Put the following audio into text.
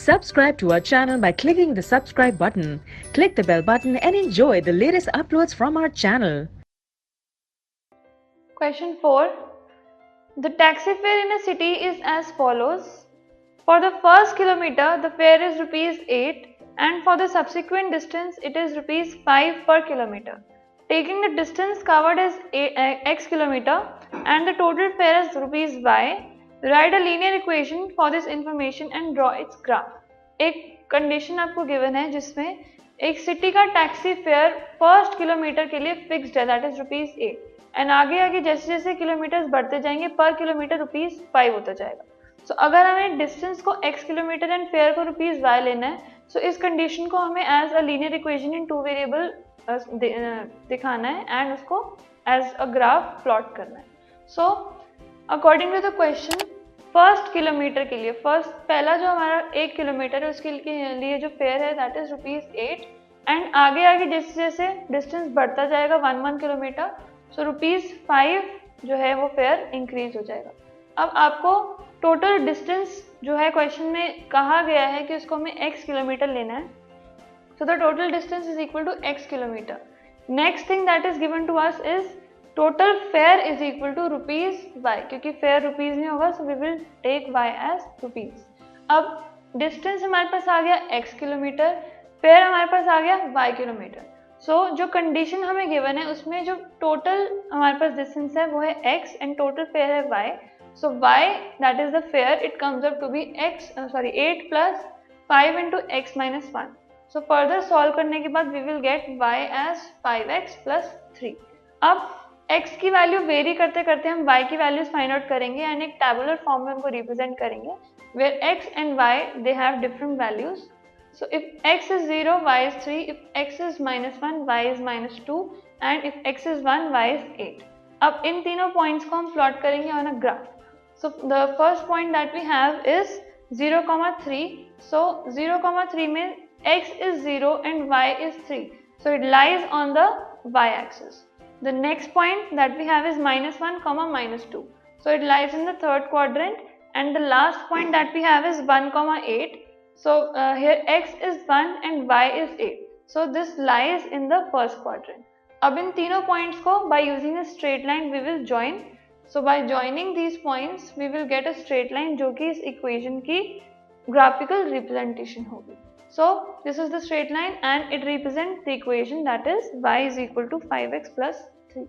Subscribe to our channel by clicking the subscribe button. Click the bell button and enjoy the latest uploads from our channel. Question 4. The taxi fare in a city is as follows. For the first kilometer, the fare is rupees 8 and for the subsequent distance, it is rupees 5 per kilometer. Taking the distance covered as x kilometer and the total fare as rupees y, write a linear equation for this information and draw its graph. एक condition आपको given है जिसमें एक city का taxi fare first kilometre के लिए fixed है, that is rupees 8 and आगे आगे जैसे जैसे किलोमीटर्स बढ़ते जाएंगे पर किलोमीटर रुपीज 5 होता जाएगा. सो अगर हमें डिस्टेंस को x किलोमीटर एंड फेयर को रुपीज y लेना है, सो इस कंडीशन को हमें as a linear equation in two variable दिखाना है एंड उसको एज अ ग्राफ प्लॉट करना है. So according to the question, first kilometre के लिए पहला जो हमारा 1 किलोमीटर है उसके लिए जो फेयर है दैट इज रुपीज 8 एंड आगे आगे जैसे जैसे डिस्टेंस बढ़ता जाएगा 1 किलोमीटर, सो रुपीज 5 जो है वो फेयर इंक्रीज हो जाएगा. अब आपको टोटल डिस्टेंस जो है क्वेश्चन में कहा गया है कि उसको हमें x किलोमीटर लेना है. So the total distance is equal to x kilometre. Next thing that is given to us is total fare is equal to rupees y, क्योंकि फेयर रुपीज में होगा so we will take y as rupees. अब distance हमारे पास आ गया x kilometre, fair हमारे पास आ गया y किलोमीटर. सो जो कंडीशन हमें गिवन है उसमें जो टोटल हमारे पास डिस्टेंस है वो है x एंड टोटल फेयर है y. So y, that is the fare, it comes up to be 8 plus 5 into x minus 1. So further solve करने के बाद we will get y as 5x plus 3. अब x की value very करते करते हम y की वैल्यूज फाइंड आउट करेंगे एंड एक टेबुलर फॉर्म में उनको रिप्रेजेंट करेंगे where x and y they have different values. So if x is 0, y is 3, if x is minus 1, y is minus 2 and if x is 1, y is 8. अब इन तीनों points को हम plot करेंगे on a graph. So the first point that we have is 0,3. So 0,3 में x is 0 and y is 3. So it lies on the y-axis. The next point that we have is -1, -2. So it lies in the third quadrant. And the last point that we have is 1,8. So here x is 1 and y is 8. So this lies in the first quadrant. अब इन तीनों points को by using a straight line we will join. So by joining these points we will get a straight line जो कि इस equation की graphical representation होगी. So this is the straight line and it represents the equation that is y is equal to 5x plus 3.